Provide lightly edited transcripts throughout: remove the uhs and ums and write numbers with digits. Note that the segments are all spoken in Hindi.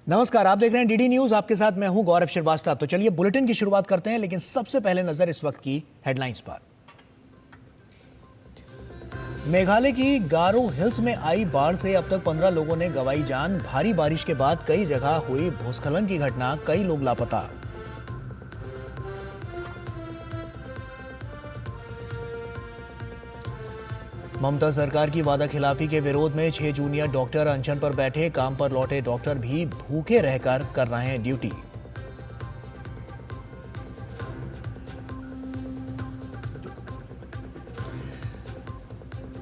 नमस्कार, आप देख रहे हैं डीडी न्यूज। आपके साथ मैं हूं गौरव श्रीवास्तव। तो चलिए बुलेटिन की शुरुआत करते हैं, लेकिन सबसे पहले नजर इस वक्त की हेडलाइंस पर। मेघालय की गारो हिल्स में आई बाढ़ से अब तक 15 लोगों ने गंवाई जान। भारी बारिश के बाद कई जगह हुई भूस्खलन की घटना, कई लोग लापता। ममता सरकार की वादा खिलाफी के विरोध में 6 जूनियर डॉक्टर अनशन पर बैठे। काम पर लौटे डॉक्टर भी भूखे रहकर कर रहे हैं ड्यूटी।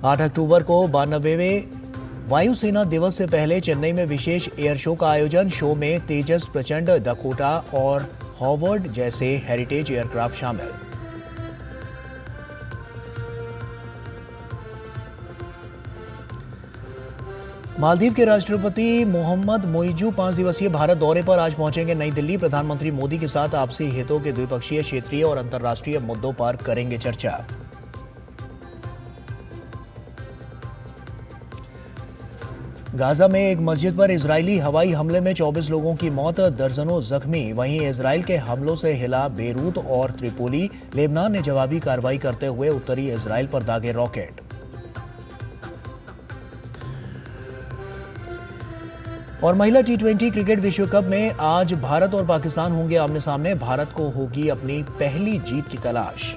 आठ अक्टूबर को 92वें वायुसेना दिवस से पहले चेन्नई में विशेष एयर शो का आयोजन। शो में तेजस, प्रचंड, डकोटा और हॉवर्ड जैसे हेरिटेज एयरक्राफ्ट शामिल। मालदीव के राष्ट्रपति मोहम्मद मोइजू 5 दिवसीय भारत दौरे पर आज पहुंचेंगे नई दिल्ली। प्रधानमंत्री मोदी के साथ आपसी हितों के द्विपक्षीय, क्षेत्रीय और अंतर्राष्ट्रीय मुद्दों पर करेंगे चर्चा। गाजा में एक मस्जिद पर इजरायली हवाई हमले में 24 लोगों की मौत, दर्जनों जख्मी। वहीं इजरायल के हमलों से हिला बेरूत और त्रिपोली। लेबनान ने जवाबी कार्रवाई करते हुए उत्तरी इजरायल पर दागे रॉकेट। और महिला टी20 क्रिकेट विश्व कप में आज भारत और पाकिस्तान होंगे आमने सामने। भारत को होगी अपनी पहली जीत की तलाश।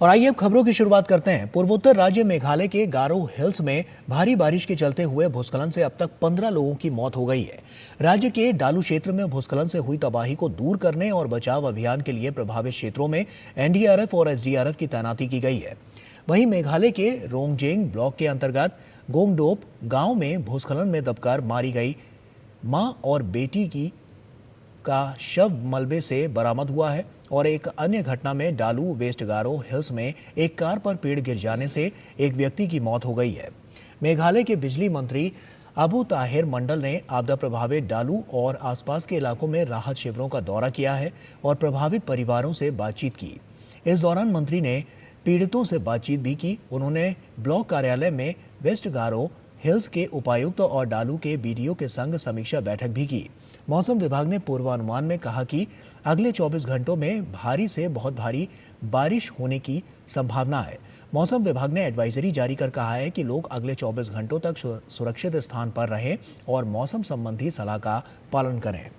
और आइए अब खबरों की शुरुआत करते हैं। पूर्वोत्तर राज्य मेघालय के गारो हिल्स में भारी बारिश के चलते हुए भूस्खलन से अब तक 15 लोगों की मौत हो गई है। राज्य के डालू क्षेत्र में भूस्खलन से हुई तबाही को दूर करने और बचाव अभियान के लिए प्रभावित क्षेत्रों में एनडीआरएफ और एसडीआरएफ की तैनाती की गई है। वहीं मेघालय के रोंगजेंग ब्लॉक के अंतर्गत गोंगडोप गांव में भूस्खलन में दबकर मारी गई मां और बेटी का शव मलबे से बरामद हुआ है। और एक अन्य घटना में डालू वेस्ट गारो हिल्स में एक कार पर पेड़ गिर जाने से एक व्यक्ति की मौत हो गई है। मेघालय के बिजली मंत्री अबू ताहिर मंडल ने आपदा प्रभावित डालू और आसपास के इलाकों में राहत शिविरों का दौरा किया है और प्रभावित परिवारों से बातचीत की। इस दौरान मंत्री ने पीड़ितों से बातचीत भी की। उन्होंने ब्लॉक कार्यालय में वेस्ट गारो हिल्स के उपायुक्त और डालू के बीडीओ के संग समीक्षा बैठक भी की। मौसम विभाग ने पूर्वानुमान में कहा कि अगले 24 घंटों में भारी से बहुत भारी बारिश होने की संभावना है। मौसम विभाग ने एडवाइजरी जारी कर कहा है कि लोग अगले 24 घंटों तक सुरक्षित स्थान पर रहें और मौसम संबंधी सलाह का पालन करें।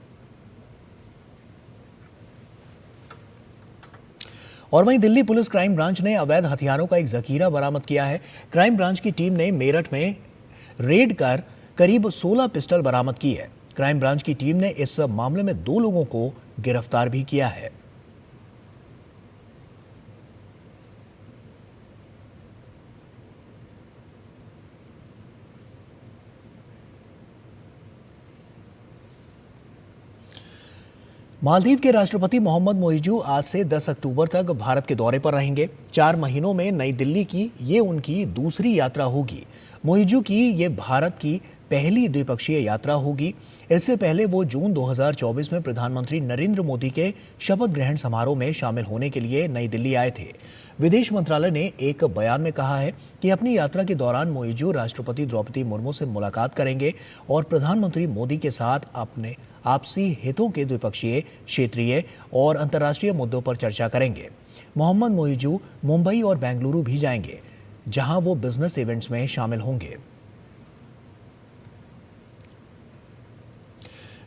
और वहीं दिल्ली पुलिस क्राइम ब्रांच ने अवैध हथियारों का एक जखीरा बरामद किया है। क्राइम ब्रांच की टीम ने मेरठ में रेड कर करीब 16 पिस्टल बरामद की है। क्राइम ब्रांच की टीम ने इस मामले में 2 लोगों को गिरफ्तार भी किया है। मालदीव के राष्ट्रपति मोहम्मद मोइजू आज से 10 अक्टूबर तक भारत के दौरे पर रहेंगे। 4 महीनों में नई दिल्ली की ये उनकी दूसरी यात्रा होगी। मोइजू की ये भारत की पहली द्विपक्षीय यात्रा होगी। इससे पहले वो जून 2024 में प्रधानमंत्री नरेंद्र मोदी के शपथ ग्रहण समारोह में शामिल होने के लिए नई दिल्ली आए थे। विदेश मंत्रालय ने एक बयान में कहा है कि अपनी यात्रा के दौरान मोइजू राष्ट्रपति द्रौपदी मुर्मू से मुलाकात करेंगे और प्रधानमंत्री मोदी के साथ अपने आपसी हितों के द्विपक्षीय, क्षेत्रीय और अंतर्राष्ट्रीय मुद्दों पर चर्चा करेंगे। मोहम्मद मोइजू मुंबई और बेंगलुरु भी जाएंगे, जहां वो बिजनेस इवेंट्स में शामिल होंगे।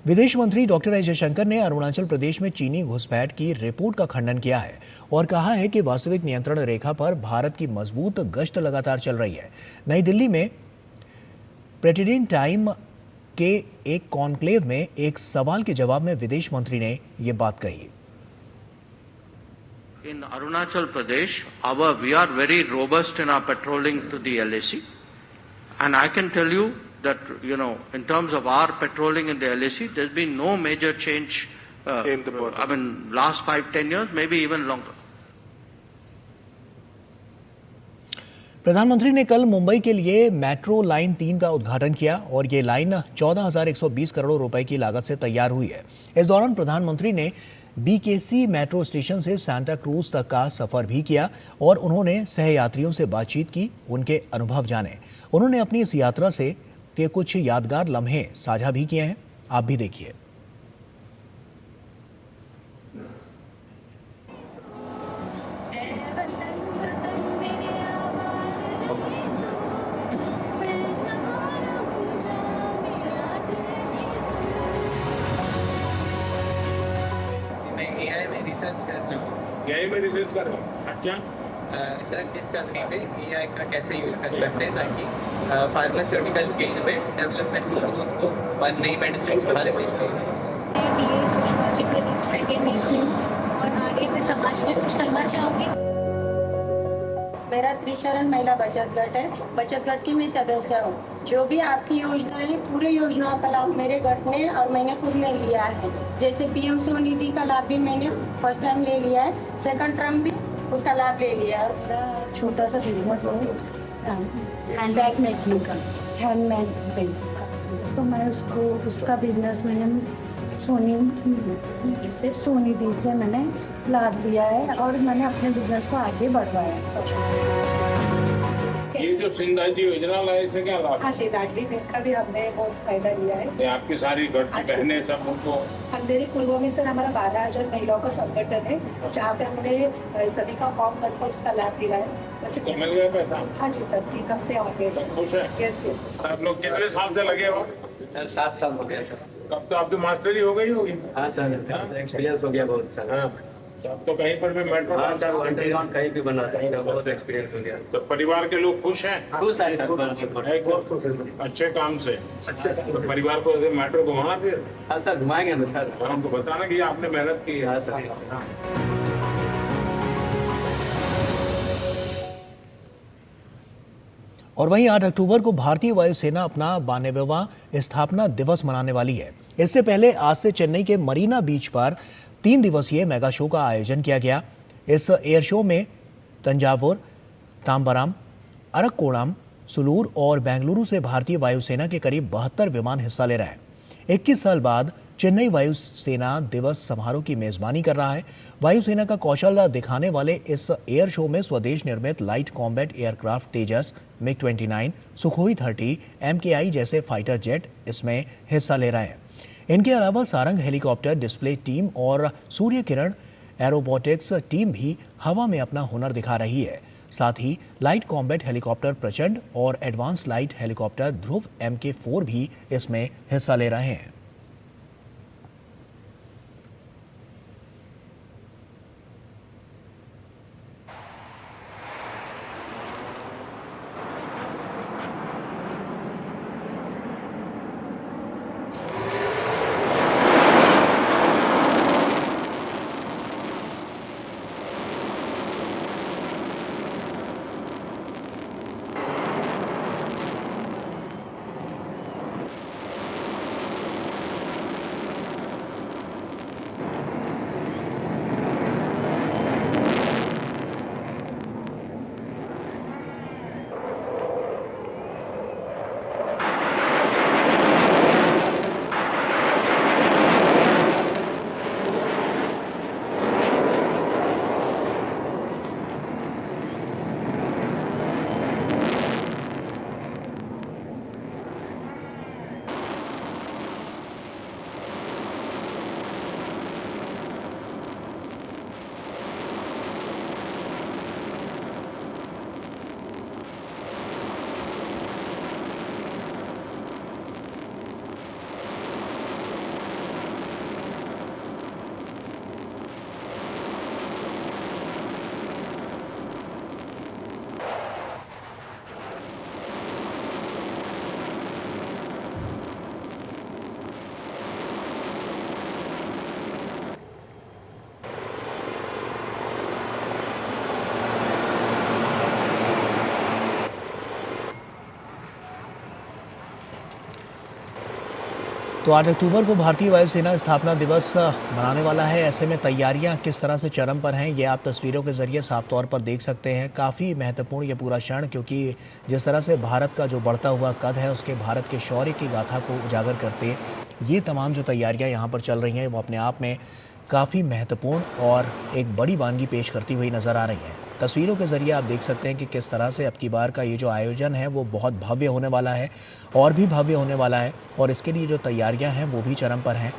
विदेश मंत्री डॉक्टर एस जयशंकर ने अरुणाचल प्रदेश में चीनी घुसपैठ की रिपोर्ट का खंडन किया है और कहा है कि वास्तविक नियंत्रण रेखा पर भारत की मजबूत गश्त लगातार चल रही है। नई दिल्ली में प्रेसिडेंट टाइम के एक कॉन्क्लेव में एक सवाल के जवाब में विदेश मंत्री ने ये बात कही। In Arunachal Pradesh, we are very robust in our patrolling to the LAC, and I can tell you that in terms of our patrolling in the LAC, there's been no major change. In the border. I mean, last 5-10 years, maybe even longer. प्रधानमंत्री ने कल मुंबई के लिए मेट्रो लाइन 3 का उद्घाटन किया और ये लाइन 14,120 करोड़ रुपए की लागत से तैयार हुई है। इस दौरान प्रधानमंत्री ने बीकेसी मेट्रो स्टेशन से सांता क्रूज तक का सफर भी किया और उन्होंने सहयात्रियों से बातचीत की, उनके अनुभव जाने। उन्होंने अपनी इस यात्रा से के कुछ यादगार लम्हे साझा भी किए हैं, आप भी देखिए। रिसर्च कर रहा हूँ। यही में रिसर्च कर रहा हूँ। अच्छा, रिसर्च इस कंपनी पे एआई का कैसे यूज़ कर सकते हैं ताकि फार्मास्यूटिकल फील्ड में डेवलपमेंट ग्रोथ को और नई मेडिसिन बढ़ाने के लिए। बीए सोशियोलॉजी कर सेकेंड रीजन और आगे मैं समाज में कुछ करना चाहूँगी। मेरा त्रिशरण महिला बचत गट है। बचत गट की मैं सदस्य हूँ। जो भी आपकी योजना है, पूरे योजनाओं का लाभ मेरे गट ने और मैंने खुद ने लिया है। जैसे पीएम स्वनिधि का लाभ भी मैंने फर्स्ट टाइम ले लिया है, सेकंड टाइम भी उसका लाभ ले लिया है। मेरा छोटा सा बिजनेस है हैंडबैग मेकिंग का, हैंडमेड बैग का। तो मैं उसका बिजनेस मैंने सोनिधि से मैंने लाभ लिया है और मैंने अपने बिजनेस को आगे बढ़वाया है। ये जो सिंधा जी योजना लाए, इससे क्या लाभ? हाँ जी, लाडली बहन का भी हमने बहुत फायदा लिया है। ये आपकी सारी घर की बहनें सब उनको अंधेरी पूर्व में सर हमारा 12,000 महिलाओं का संगठन है, जहाँ पे हमने सभी का फॉर्म भरकर उसका लाभ दिया है। तो मिल गया पैसा? हाँ जी सर, 3 हफ्ते हो गए। सब खुश है? Yes yes. आप लोग कितने साल से लगे हो? सर 7 साल हो गया सर। कब तो आपकी मास्टरी हो गई होगी? हाँ सर, एक्सपीरियंस हो गया बहुत सर। हाँ, अब तो कहीं पर भी मेट्रो। हाँ सर, अंडरग्राउंड कहीं भी बना सकते हो, बहुत एक्सपीरियंस हो गया। तो परिवार के लोग खुश हैं? खुश है सर। अच्छे काम से। तो परिवार को ऐसे मेट्रो घुमाना फिर? हाँ सर, घुमाएंगे ना सर। हमको बताना कि आपने मेहनत की है। हाँ सर। और वहीं 8 अक्टूबर को भारतीय वायुसेना अपना 92वां स्थापना दिवस मनाने वाली है। इससे पहले आज से चेन्नई के मरीना बीच पर 3 दिवसीय मेगा शो का आयोजन किया गया। इस एयर शो में तंजावुर, ताम्बराम, अरक्कोणम, सुलूर और बेंगलुरु से भारतीय वायुसेना के करीब 72 विमान हिस्सा ले रहे हैं। 21 साल बाद चेन्नई वायुसेना दिवस समारोह की मेजबानी कर रहा है। वायुसेना का कौशल दिखाने वाले इस एयर शो में स्वदेश निर्मित लाइट कॉम्बैट एयरक्राफ्ट तेजस, मिग-29, सुखोई 30, MKI जैसे फाइटर जेट इसमें हिस्सा ले रहे हैं। इनके अलावा सारंग हेलीकॉप्टर डिस्प्ले टीम और सूर्य किरण एरोबॉटिक्स टीम भी हवा में अपना हुनर दिखा रही है। साथ ही लाइट कॉम्बैट हेलीकॉप्टर प्रचंड और एडवांस लाइट हेलीकॉप्टर ध्रुव MK4 भी इसमें हिस्सा ले रहे हैं। तो 8 अक्टूबर को भारतीय वायुसेना स्थापना दिवस मनाने वाला है। ऐसे में तैयारियां किस तरह से चरम पर हैं, ये आप तस्वीरों के जरिए साफ तौर पर देख सकते हैं। काफ़ी महत्वपूर्ण ये पूरा क्षण, क्योंकि जिस तरह से भारत का जो बढ़ता हुआ कद है, उसके भारत के शौर्य की गाथा को उजागर करते ये तमाम जो तैयारियां यहाँ पर चल रही हैं, वो अपने आप में काफ़ी महत्वपूर्ण और एक बड़ी वानगी पेश करती हुई नज़र आ रही हैं। तस्वीरों के ज़रिए आप देख सकते हैं कि किस तरह से अब की बार का ये जो आयोजन है वो बहुत भव्य होने वाला है और भी भव्य होने वाला है, और इसके लिए जो तैयारियां हैं वो भी चरम पर हैं।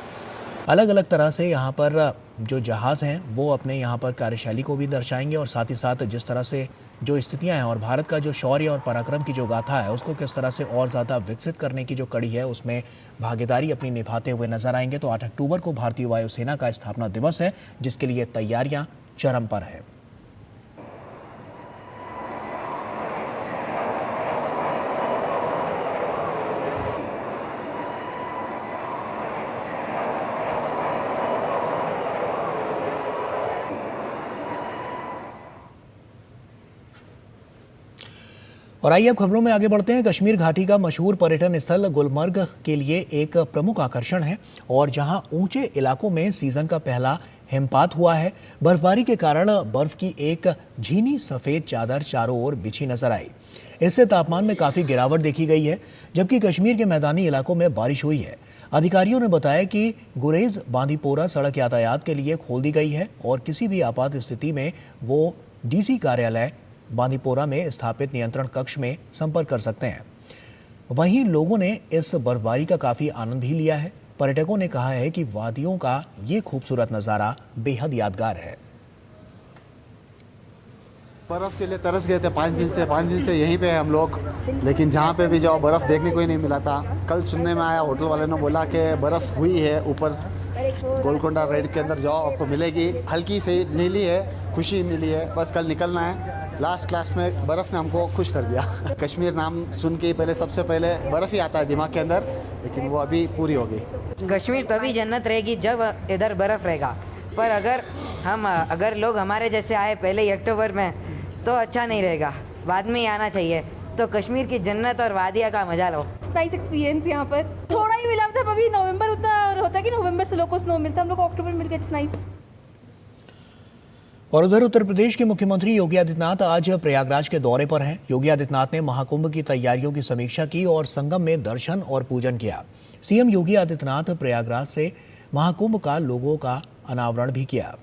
अलग अलग तरह से यहाँ पर जो जहाज़ हैं वो अपने यहाँ पर कार्यशैली को भी दर्शाएंगे, और साथ ही साथ जिस तरह से जो स्थितियां हैं और भारत का जो शौर्य और पराक्रम की जो गाथा है उसको किस तरह से और ज़्यादा विकसित करने की जो कड़ी है उसमें भागीदारी अपनी निभाते हुए नजर आएंगे। तो 8 अक्टूबर को भारतीय वायुसेना का स्थापना दिवस है, जिसके लिए तैयारियां चरम पर है। और आइए अब खबरों में आगे बढ़ते हैं। कश्मीर घाटी का मशहूर पर्यटन स्थल गुलमर्ग के लिए एक प्रमुख आकर्षण है, और जहां ऊंचे इलाकों में सीजन का पहला हिमपात हुआ है। बर्फबारी के कारण बर्फ की एक झीनी सफेद चादर चारों ओर बिछी नजर आई। इससे तापमान में काफी गिरावट देखी गई है, जबकि कश्मीर के मैदानी इलाकों में बारिश हुई है। अधिकारियों ने बताया कि गुरेज बांदीपोरा सड़क यातायात के लिए खोल दी गई है, और किसी भी आपात स्थिति में वो डीसी कार्यालय बांदीपोरा में स्थापित नियंत्रण कक्ष में संपर्क कर सकते हैं। वहीं लोगों ने इस बर्फबारी का काफी आनंद भी लिया है। पर्यटकों ने कहा है कि वादियों का ये खूबसूरत नज़ारा बेहद यादगार है। बर्फ़ के लिए तरस गए थे 5 दिन से यहीं पे हम लोग, लेकिन जहाँ पे भी जाओ बर्फ़ देखने को ही नहीं मिला था। कल सुनने में आया, होटल वाले ने बोला कि बर्फ़ हुई है ऊपर गोलकोंडा राइड के अंदर जाओ आपको मिलेगी। हल्की से नीली है, खुशी मिली है, बस कल निकलना है। लास्ट क्लास में बर्फ़ ने हमको खुश कर दिया। कश्मीर नाम सुन के पहले सबसे पहले बर्फ़ ही आता है दिमाग के अंदर, लेकिन वो अभी पूरी हो गई। कश्मीर तभी जन्नत रहेगी जब इधर बर्फ़ रहेगा, पर अगर लोग हमारे जैसे आए पहले ही अक्टूबर में तो अच्छा नहीं रहेगा, बाद में ही आना चाहिए। तो कश्मीर की जन्नत और वादिया का मजा लो। नाइस एक्सपीरियंस यहाँ पर। थोड़ा ही मिला था, अभी नवंबर उतना होता है कि नवंबर से लोगों को स्नो मिलता है, हम लोग को अक्टूबर मिल गया। It's nice. और उधर उत्तर प्रदेश के मुख्यमंत्री योगी आदित्यनाथ आज प्रयागराज के दौरे पर हैं। योगी आदित्यनाथ ने महाकुंभ की तैयारियों की समीक्षा की और संगम में दर्शन और पूजन किया। सीएम योगी आदित्यनाथ प्रयागराज से महाकुंभ का लोगो का अनावरण भी किया।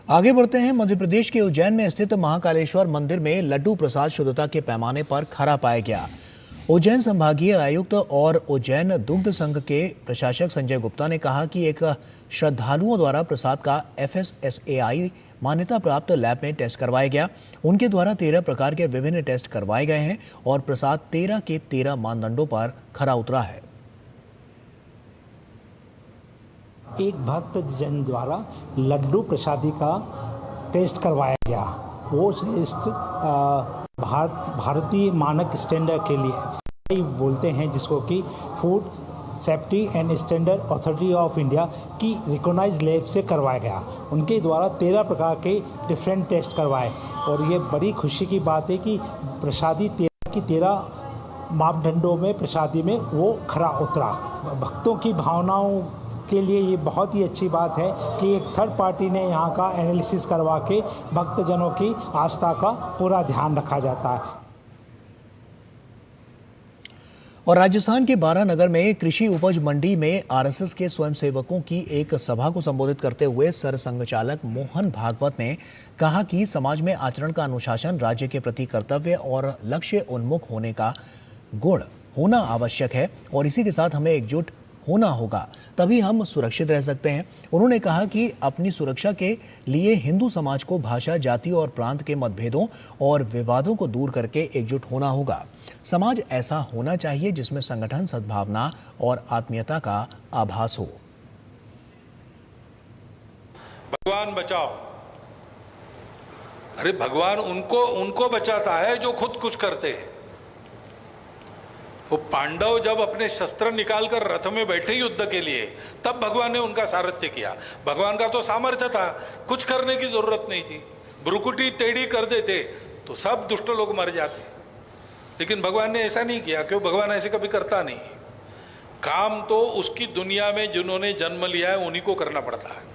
आगे बढ़ते हैं। मध्य प्रदेश के उज्जैन में स्थित महाकालेश्वर मंदिर में लड्डू प्रसाद शुद्धता के पैमाने पर खरा पाया गया। उज्जैन संभागीय आयुक्त और उज्जैन दुग्ध संघ के प्रशासक संजय गुप्ता ने कहा कि एक श्रद्धालुओं द्वारा प्रसाद का FSSAI मान्यता प्राप्त लैब में टेस्ट करवाया गया। उनके द्वारा 13 प्रकार के विभिन्न टेस्ट करवाए गए हैं और प्रसाद 13 के 13 मानदंडों पर खरा उतरा है। एक भक्त जन द्वारा लड्डू प्रसादी का टेस्ट करवाया गया। वो टेस्ट भारतीय मानक स्टैंडर्ड के लिए बोलते हैं, जिसको कि food safety and standard authority of India की रिकॉग्नाइज्ड लैब से करवाया गया। उनके द्वारा 13 प्रकार के डिफरेंट टेस्ट करवाए, और ये बड़ी खुशी की बात है कि प्रसादी 13 की 13 मापदंडों में प्रसादी में वो खरा उतरा। भक्तों की भावनाओं के लिए ये बहुत ही अच्छी बात है कि एक थर्ड पार्टी ने यहाँ का एनालिसिस करवा के भक्तजनों की आस्था का पूरा ध्यान रखा जाता है। और राजस्थान के बारानगर में कृषि उपज मंडी में आरएसएस के स्वयंसेवकों की एक सभा को संबोधित करते हुए सरसंघचालक मोहन भागवत ने कहा कि समाज में आचरण का अनुशासन, राज्य के प्रति कर्तव्य और लक्ष्य उन्मुख होने का गुण होना आवश्यक है, और इसी के साथ हमें एकजुट होना होगा, तभी हम सुरक्षित रह सकते हैं। उन्होंने कहा कि अपनी सुरक्षा के लिए हिंदू समाज को भाषा, जाति और प्रांत के मतभेदों और विवादों को दूर करके एकजुट होना होगा। समाज ऐसा होना चाहिए जिसमें संगठन, सद्भावना और आत्मीयता का आभास हो। भगवान बचाओ, अरे भगवान उनको बचाता है जो खुद कुछ करते हैं। वो पांडव जब अपने शस्त्र निकालकर रथ में बैठे युद्ध के लिए, तब भगवान ने उनका सारथ्य किया। भगवान का तो सामर्थ्य था, कुछ करने की जरूरत नहीं थी। भ्रुकुटी टेढ़ी कर देते तो सब दुष्ट लोग मर जाते, लेकिन भगवान ने ऐसा नहीं किया। क्यों? भगवान ऐसे कभी करता नहीं। काम तो उसकी दुनिया में जिन्होंने जन्म लिया है उन्हीं को करना पड़ता है।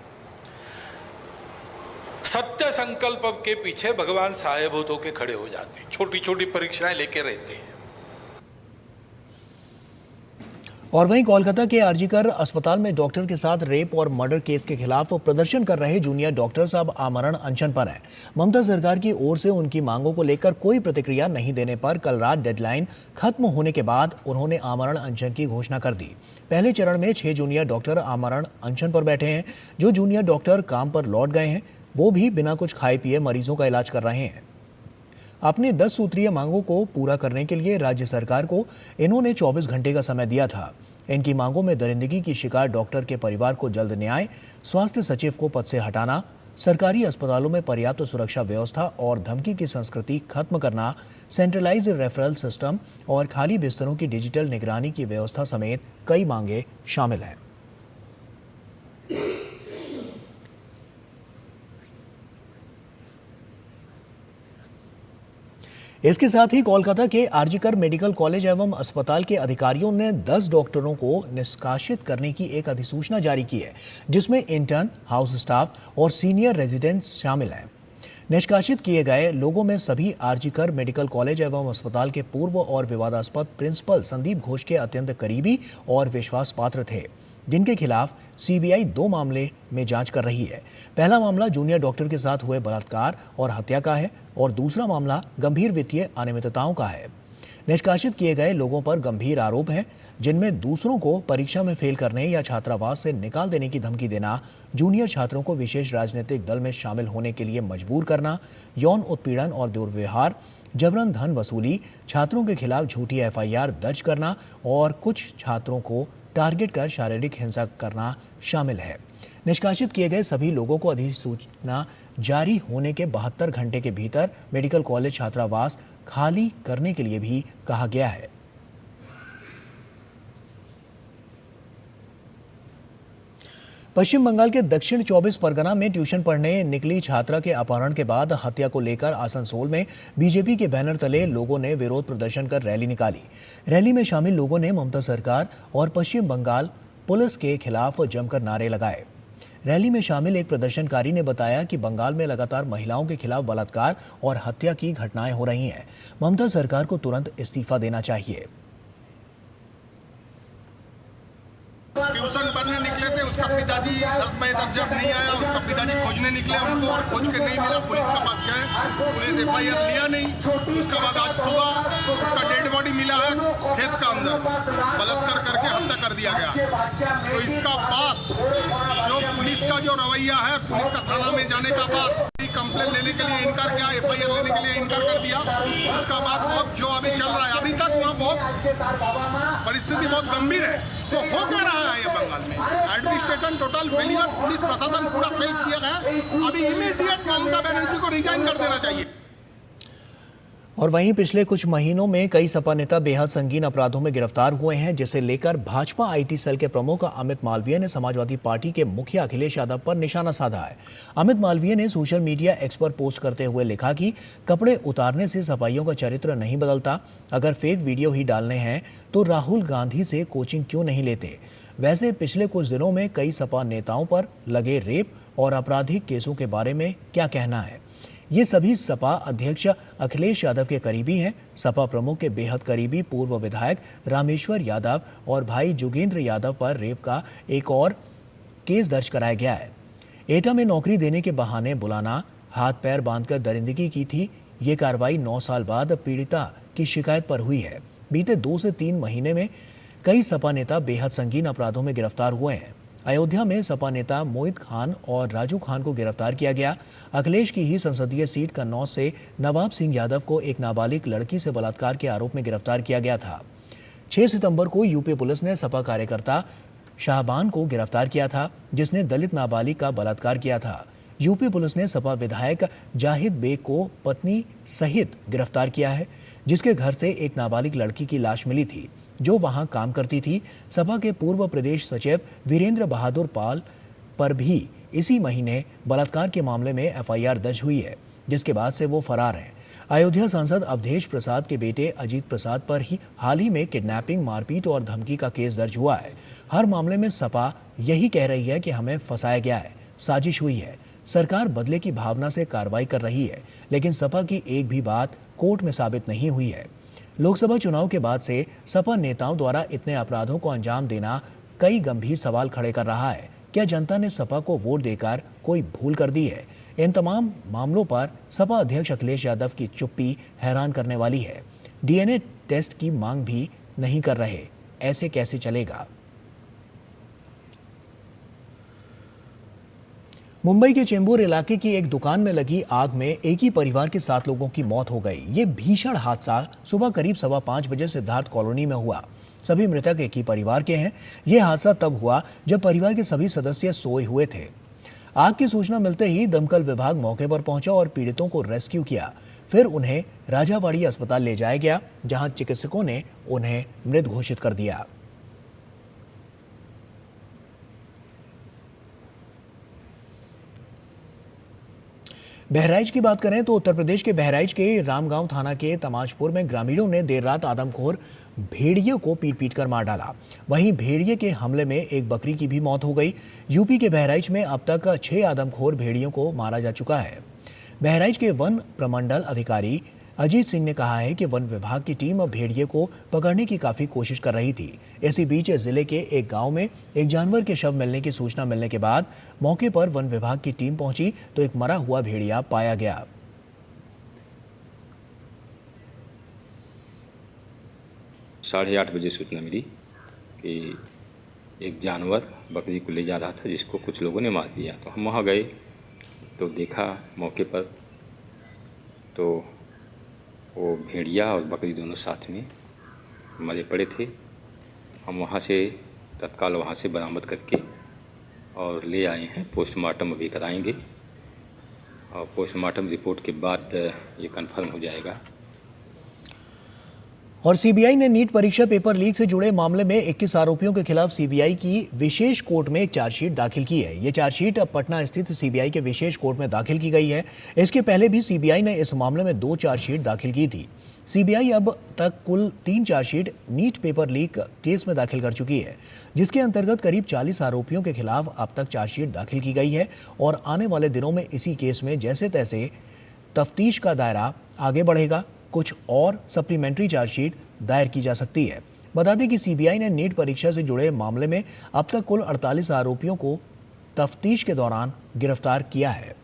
सत्य संकल्प के पीछे भगवान सहायभूत होकर खड़े हो जाते हैं, छोटी छोटी परीक्षाएं लेके रहते हैं। और वहीं कोलकाता के आरजीकर अस्पताल में डॉक्टर के साथ रेप और मर्डर केस के खिलाफ प्रदर्शन कर रहे जूनियर डॉक्टर्स अब आमरण अनशन पर हैं। ममता सरकार की ओर से उनकी मांगों को लेकर कोई प्रतिक्रिया नहीं देने पर कल रात डेडलाइन खत्म होने के बाद उन्होंने आमरण अनशन की घोषणा कर दी। पहले चरण में 6 जूनियर डॉक्टर आमरण अनशन पर बैठे हैं। जो जूनियर डॉक्टर काम पर लौट गए हैं वो भी बिना कुछ खाए पिए मरीजों का इलाज कर रहे हैं। अपने 10 सूत्रीय मांगों को पूरा करने के लिए राज्य सरकार को इन्होंने 24 घंटे का समय दिया था। इनकी मांगों में दरिंदगी की शिकार डॉक्टर के परिवार को जल्द न्याय, स्वास्थ्य सचिव को पद से हटाना, सरकारी अस्पतालों में पर्याप्त सुरक्षा व्यवस्था और धमकी की संस्कृति खत्म करना, सेंट्रलाइज्ड रेफरल सिस्टम और खाली बिस्तरों की डिजिटल निगरानी की व्यवस्था समेत कई मांगे शामिल हैं। इसके साथ ही कोलकाता के आरजीकर मेडिकल कॉलेज एवं अस्पताल के अधिकारियों ने 10 डॉक्टरों को निष्कासित करने की एक अधिसूचना जारी की है, जिसमें इंटर्न, हाउस स्टाफ और सीनियर रेजिडेंट्स शामिल हैं। निष्कासित किए गए लोगों में सभी आरजीकर मेडिकल कॉलेज एवं अस्पताल के पूर्व और विवादास्पद प्रिंसिपल संदीप घोष के अत्यंत करीबी और विश्वास पात्र थे, जिनके खिलाफ सीबीआई 2 मामले में जांच कर रही है। पहला मामला जूनियर डॉक्टर के साथ हुए बलात्कार और हत्या का है और दूसरा मामला गंभीर वित्तीय अनियमितताओं का है। निष्कासित किए गए लोगों पर गंभीर आरोप हैं, जिनमें दूसरों को परीक्षा में फेल करने या छात्रावास से निकाल देने की धमकी देना, जूनियर छात्रों को विशेष राजनीतिक दल में शामिल होने के लिए मजबूर करना, यौन उत्पीड़न और दुर्व्यवहार, जबरन धन वसूली, छात्रों के खिलाफ झूठी एफआईआर दर्ज करना और कुछ छात्रों को टारगेट कर शारीरिक हिंसा करना शामिल है। निष्कासित किए गए सभी लोगों को अधिसूचना जारी होने के 72 घंटे के भीतर मेडिकल कॉलेज छात्रावास खाली करने के लिए भी कहा गया है। पश्चिम बंगाल के दक्षिण 24 परगना में ट्यूशन पढ़ने निकली छात्रा के अपहरण के बाद हत्या को लेकर आसनसोल में बीजेपी के बैनर तले लोगों ने विरोध प्रदर्शन कर रैली निकाली। रैली में शामिल लोगों ने ममता सरकार और पश्चिम बंगाल पुलिस के खिलाफ जमकर नारे लगाए। रैली में शामिल एक प्रदर्शनकारी ने बताया कि बंगाल में लगातार महिलाओं के खिलाफ बलात्कार और हत्या की घटनाएं हो रही हैं। ममता सरकार को तुरंत इस्तीफा देना चाहिए। ट्यूशन पढ़ने निकले थे, उसका पिताजी 10 बजे तक जब नहीं आया, उसका पिताजी खोजने निकले उनको और खोज के नहीं मिला, पुलिस के पास गए, पुलिस एफआईआर लिया नहीं। उसके बाद आज सुबह उसका डेड बॉडी मिला है खेत का अंदर, बलात्कार करके हत्या कर दिया गया। तो इसका बाद जो पुलिस का जो रवैया है, पुलिस का थाना में जाने का बाद कंप्लेन लेने के लिए इनकार किया, एफआईआर लेने के लिए इनकार कर दिया। उसका बाद अब जो अभी चल रहा है, अभी तक वहाँ बहुत परिस्थिति बहुत गंभीर है। तो हो क्या रहा है ये बंगाल में? एडमिनिस्ट्रेशन टोटल फेलियर, पुलिस प्रशासन पूरा फेल किया गया। अभी इमीडिएट ममता बनर्जी को रिजाइन कर देना चाहिए। और वहीं पिछले कुछ महीनों में कई सपा नेता बेहद संगीन अपराधों में गिरफ्तार हुए हैं, जिसे लेकर भाजपा आईटी सेल के प्रमुख अमित मालवीय ने समाजवादी पार्टी के मुखिया अखिलेश यादव पर निशाना साधा है। अमित मालवीय ने सोशल मीडिया एक्स पर पोस्ट करते हुए लिखा कि कपड़े उतारने से सपाइयों का चरित्र नहीं बदलता। अगर फेक वीडियो ही डालने हैं तो राहुल गांधी से कोचिंग क्यों नहीं लेते? वैसे पिछले कुछ दिनों में कई सपा नेताओं पर लगे रेप और आपराधिक केसों के बारे में क्या कहना है? ये सभी सपा अध्यक्ष अखिलेश यादव के करीबी हैं। सपा प्रमुख के बेहद करीबी पूर्व विधायक रामेश्वर यादव और भाई जोगेंद्र यादव पर रेप का एक और केस दर्ज कराया गया है। एटा में नौकरी देने के बहाने बुलाना, हाथ पैर बांधकर दरिंदगी की थी। ये कार्रवाई 9 साल बाद पीड़िता की शिकायत पर हुई है। बीते 2 से 3 महीने में कई सपा नेता बेहद संगीन अपराधों में गिरफ्तार हुए हैं। अयोध्या में सपा नेता मोहित खान और राजू खान को गिरफ्तार किया गया। अखिलेश की ही संसदीय सीट कन्नौज से नवाब सिंह यादव को एक नाबालिग लड़की से बलात्कार के आरोप में गिरफ्तार किया गया था। 6 सितंबर को यूपी पुलिस ने सपा कार्यकर्ता शाहबान को गिरफ्तार किया था, जिसने दलित नाबालिग का बलात्कार किया था। यूपी पुलिस ने सपा विधायक जाहिद बेग को पत्नी सहित गिरफ्तार किया है, जिसके घर से एक नाबालिग लड़की की लाश मिली थी जो वहां काम करती थी। सपा के पूर्व प्रदेश सचिव वीरेंद्र बहादुर पाल पर भी इसी महीने बलात्कार के मामले में एफआईआर दर्ज हुई है, जिसके बाद से वो फरार हैं। अयोध्या सांसद अवधेश प्रसाद के बेटे अजीत प्रसाद पर ही हाल ही में किडनैपिंग, मारपीट और धमकी का केस दर्ज हुआ है। हर मामले में सपा यही कह रही है कि हमें फंसाया गया है, साजिश हुई है। सरकार बदले की भावना से कार्रवाई कर रही है, लेकिन सपा की एक भी बात कोर्ट में साबित नहीं हुई है। लोकसभा चुनाव के बाद से सपा नेताओं द्वारा इतने अपराधों को अंजाम देना कई गंभीर सवाल खड़े कर रहा है। क्या जनता ने सपा को वोट देकर कोई भूल कर दी है? इन तमाम मामलों पर सपा अध्यक्ष अखिलेश यादव की चुप्पी हैरान करने वाली है। डीएनए टेस्ट की मांग भी नहीं कर रहे, ऐसे कैसे चलेगा? मुंबई के चेंबूर इलाके की एक दुकान में लगी आग में एक ही परिवार के 7 लोगों की मौत हो गई। ये भीषण हादसा सुबह करीब 5:15 बजे सिद्धार्थ कॉलोनी में हुआ। सभी मृतक एक ही परिवार के हैं। यह हादसा तब हुआ जब परिवार के सभी सदस्य सोए हुए थे। आग की सूचना मिलते ही दमकल विभाग मौके पर पहुंचा और पीड़ितों को रेस्क्यू किया। फिर उन्हें राजावाड़ी अस्पताल ले जाया गया, जहां चिकित्सकों ने उन्हें मृत घोषित कर दिया। बहराइच की बात करें तो उत्तर प्रदेश के बहराइच के रामगांव थाना के तमाजपुर में ग्रामीणों ने देर रात आदमखोर भेड़िए को पीट कर मार डाला। वहीं भेड़िए के हमले में एक बकरी की भी मौत हो गई। यूपी के बहराइच में अब तक 6 आदमखोर भेड़ियों को मारा जा चुका है। बहराइच के वन प्रमंडल अधिकारी अजीत सिंह ने कहा है कि वन विभाग की टीम भेड़िए को पकड़ने की काफी कोशिश कर रही थी। इसी बीच जिले के एक गांव में एक जानवर के शव मिलने की सूचना मिलने के बाद मौके पर वन विभाग की टीम पहुंची तो एक मरा हुआ भेड़िया पाया गया। साढ़े 8 बजे सूचना मिली कि एक जानवर बकरी को ले जा रहा था, जिसको कुछ लोगों ने मार दिया। तो हम वहाँ गए तो देखा मौके पर तो वो भेड़िया और बकरी दोनों साथ में मरे पड़े थे। हम वहाँ से तत्काल वहाँ से बरामद करके और ले आए हैं। पोस्टमार्टम अभी कराएंगे और पोस्टमार्टम रिपोर्ट के बाद ये कंफर्म हो जाएगा। और सीबीआई ने नीट परीक्षा पेपर लीक से जुड़े मामले में 21 आरोपियों के खिलाफ सीबीआई की विशेष कोर्ट में एक चार्जशीट दाखिल की है। ये चार्जशीट अब पटना स्थित सीबीआई के विशेष कोर्ट में दाखिल की गई है। इसके पहले भी सीबीआई ने इस मामले में 2 चार्जशीट दाखिल की थी। सीबीआई अब तक कुल 3 chargesheet NEET paper leak case में दाखिल कर चुकी है, जिसके अंतर्गत करीब 40 आरोपियों के खिलाफ अब तक चार्जशीट दाखिल की गई है। और आने वाले दिनों में इसी केस में जैसे तैसे तफ्तीश का दायरा आगे बढ़ेगा। कुछ और सप्लीमेंट्री चार्जशीट दायर की जा सकती है। बता दें कि सीबीआई ने नीट परीक्षा से जुड़े मामले में अब तक कुल 48 आरोपियों को तफ्तीश के दौरान गिरफ्तार किया है।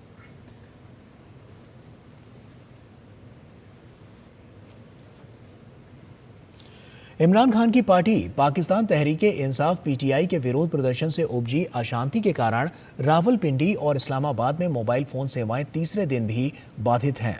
इमरान खान की पार्टी पाकिस्तान तहरीके इंसाफ पीटीआई के विरोध प्रदर्शन से उपजी अशांति के कारण रावलपिंडी और इस्लामाबाद में मोबाइल फोन सेवाएं तीसरे दिन भी बाधित हैं।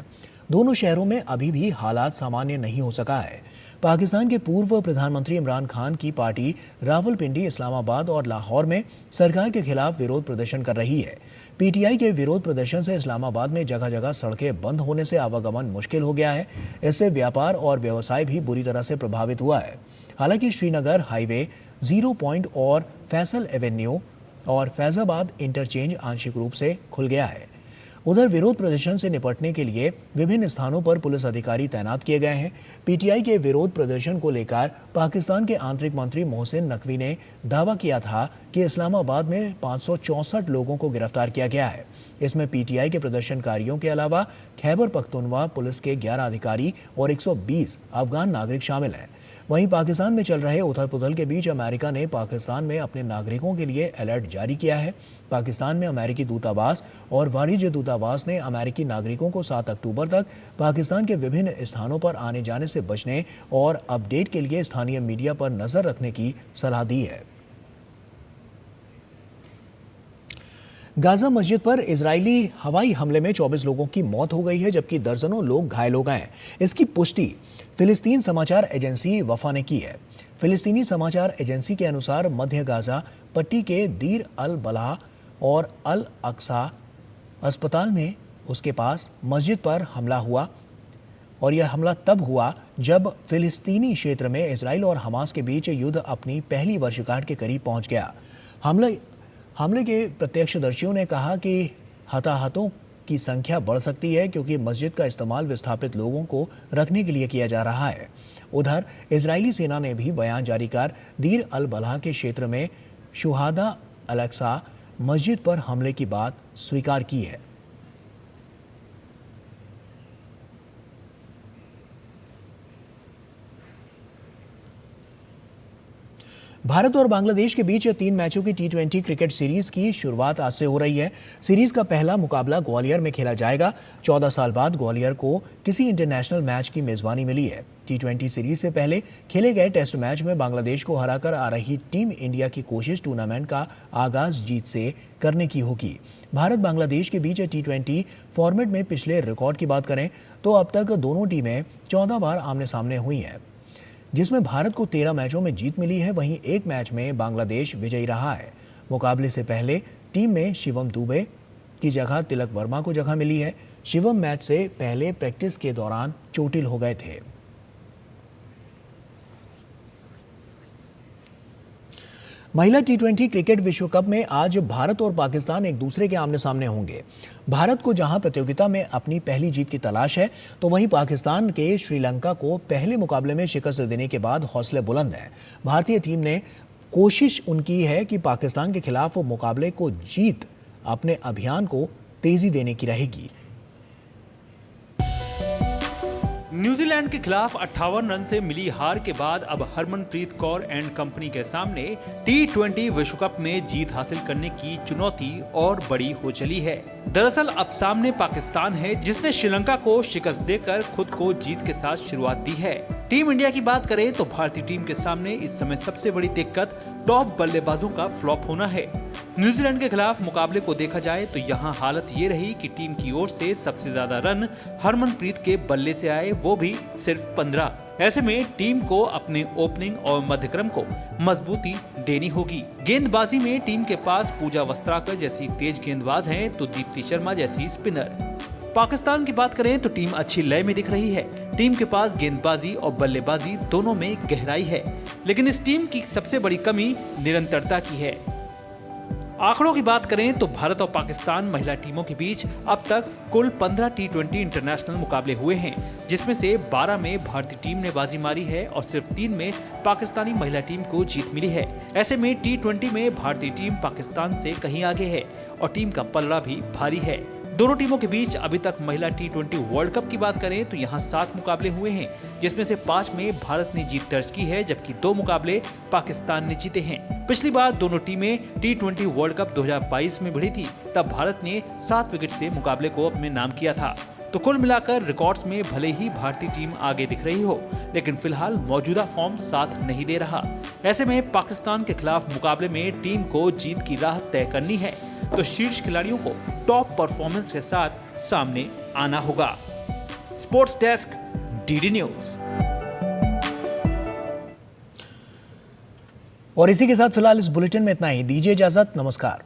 दोनों शहरों में अभी भी हालात सामान्य नहीं हो सका है। पाकिस्तान के पूर्व प्रधानमंत्री इमरान खान की पार्टी रावलपिंडी, इस्लामाबाद और लाहौर में सरकार के खिलाफ विरोध प्रदर्शन कर रही है। पीटीआई के विरोध प्रदर्शन से इस्लामाबाद में जगह जगह सड़कें बंद होने से आवागमन मुश्किल हो गया है। इससे व्यापार और व्यवसाय भी बुरी तरह से प्रभावित हुआ है। हालांकि श्रीनगर हाईवे, 0 पॉइंट और फैसल एवेन्यू और फैजाबाद इंटरचेंज आंशिक रूप से खुल गया है। उधर विरोध प्रदर्शन से निपटने के लिए विभिन्न स्थानों पर पुलिस अधिकारी तैनात किए गए हैं। पीटीआई के विरोध प्रदर्शन को लेकर पाकिस्तान के आंतरिक मंत्री मोहसिन नकवी ने दावा किया था कि इस्लामाबाद में 564 लोगों को गिरफ्तार किया गया है। इसमें पीटीआई के प्रदर्शनकारियों के अलावा खैबर पख्तूनख्वा पुलिस के 11 अधिकारी और 120 अफगान नागरिक शामिल हैं। वहीं पाकिस्तान में चल रहे उथल पुथल के बीच अमेरिका ने पाकिस्तान में अपने नागरिकों के लिए अलर्ट जारी किया है। पाकिस्तान में अमेरिकी दूतावास और वाणिज्य दूतावास ने अमेरिकी नागरिकों को 7 अक्टूबर तक पाकिस्तान के विभिन्न स्थानों पर आने जाने से बचने और अपडेट के लिए स्थानीय मीडिया पर नजर रखने की सलाह दी है। गाजा मस्जिद पर इजरायली हवाई हमले में 24 लोगों की मौत हो गई है, जबकि दर्जनों लोग घायल हो गए हैं। इसकी पुष्टि फिलिस्तीन समाचार एजेंसी वफा ने की है। फिलिस्तीनी समाचार एजेंसी के अनुसार मध्य गाजा पट्टी के दीर अल बलाह और अल अक्सा अस्पताल में उसके पास मस्जिद पर हमला हुआ और यह हमला तब हुआ जब फिलिस्तीनी क्षेत्र में इजराइल और हमास के बीच युद्ध अपनी पहली वर्षगांठ के करीब पहुंच गया। हमले के प्रत्यक्षदर्शियों ने कहा कि हताहतों की संख्या बढ़ सकती है क्योंकि मस्जिद का इस्तेमाल विस्थापित लोगों को रखने के लिए किया जा रहा है। उधर इजरायली सेना ने भी बयान जारी कर दीर अल बलाह के क्षेत्र में शुहादा अल अक्सा मस्जिद पर हमले की बात स्वीकार की है। भारत और बांग्लादेश के बीच 3 मैचों की T20 क्रिकेट सीरीज की शुरुआत आज से हो रही है। सीरीज का पहला मुकाबला ग्वालियर में खेला जाएगा। 14 साल बाद ग्वालियर को किसी इंटरनेशनल मैच की मेजबानी मिली है। T20 सीरीज से पहले खेले गए टेस्ट मैच में बांग्लादेश को हराकर आ रही टीम इंडिया की कोशिश टूर्नामेंट का आगाज जीत से करने की होगी। भारत बांग्लादेश के बीच T20 फॉर्मेट में पिछले रिकॉर्ड की बात करें तो अब तक दोनों टीमें 14 बार आमने सामने हुई हैं, जिसमें भारत को 13 मैचों में जीत मिली है। वहीं एक मैच में बांग्लादेश विजयी रहा है। मुकाबले से पहले टीम में शिवम दुबे की जगह तिलक वर्मा को जगह मिली है। शिवम मैच से पहले प्रैक्टिस के दौरान चोटिल हो गए थे। महिला T20 क्रिकेट विश्व कप में आज भारत और पाकिस्तान एक दूसरे के आमने सामने होंगे। भारत को जहां प्रतियोगिता में अपनी पहली जीत की तलाश है, तो वहीं पाकिस्तान के श्रीलंका को पहले मुकाबले में शिकस्त देने के बाद हौसले बुलंद हैं। भारतीय टीम ने कोशिश उनकी है कि पाकिस्तान के खिलाफ मुकाबले को जीत अपने अभियान को तेजी देने की रहेगी। न्यूजीलैंड के खिलाफ 58 रन से मिली हार के बाद अब हरमनप्रीत कौर एंड कंपनी के सामने T20 विश्व कप में जीत हासिल करने की चुनौती और बड़ी हो चली है। दरअसल अब सामने पाकिस्तान है, जिसने श्रीलंका को शिकस्त देकर खुद को जीत के साथ शुरुआत दी है। टीम इंडिया की बात करें तो भारतीय टीम के सामने इस समय सबसे बड़ी दिक्कत टॉप बल्लेबाजों का फ्लॉप होना है। न्यूजीलैंड के खिलाफ मुकाबले को देखा जाए तो यहाँ हालत ये रही कि टीम की ओर से सबसे ज्यादा रन हरमनप्रीत के बल्ले से आए, वो भी सिर्फ 15। ऐसे में टीम को अपने ओपनिंग और मध्यक्रम को मजबूती देनी होगी। गेंदबाजी में टीम के पास पूजा वस्त्राकर जैसी तेज गेंदबाज हैं, तो दीप्ति शर्मा जैसी स्पिनर। पाकिस्तान की बात करें तो टीम अच्छी लय में दिख रही है। टीम के पास गेंदबाजी और बल्लेबाजी दोनों में गहराई है, लेकिन इस टीम की सबसे बड़ी कमी निरंतरता की है। आंकड़ों की बात करें तो भारत और पाकिस्तान महिला टीमों के बीच अब तक कुल 15 T20 इंटरनेशनल मुकाबले हुए हैं, जिसमें से 12 में भारतीय टीम ने बाजी मारी है और सिर्फ 3 में पाकिस्तानी महिला टीम को जीत मिली है। ऐसे में T20 में भारतीय टीम पाकिस्तान से कहीं आगे है और टीम का पलड़ा भी भारी है। दोनों टीमों के बीच अभी तक महिला T20 वर्ल्ड कप की बात करें तो यहाँ 7 मुकाबले हुए हैं, जिसमें से 5 में भारत ने जीत दर्ज की है, जबकि 2 मुकाबले पाकिस्तान ने जीते हैं। पिछली बार दोनों टीमें T20 वर्ल्ड कप 2022 में भिड़ी थी, तब भारत ने 7 विकेट से मुकाबले को अपने नाम किया था। तो कुल मिलाकर रिकॉर्ड्स में भले ही भारतीय टीम आगे दिख रही हो, लेकिन फिलहाल मौजूदा फॉर्म साथ नहीं दे रहा। ऐसे में पाकिस्तान के खिलाफ मुकाबले में टीम को जीत की राह तय करनी है, तो शीर्ष खिलाड़ियों को टॉप परफॉर्मेंस के साथ सामने आना होगा। Sports desk, DD news. और इसी के साथ फिलहाल इस बुलेटिन में इतना ही। दीजिए इजाजत, नमस्कार।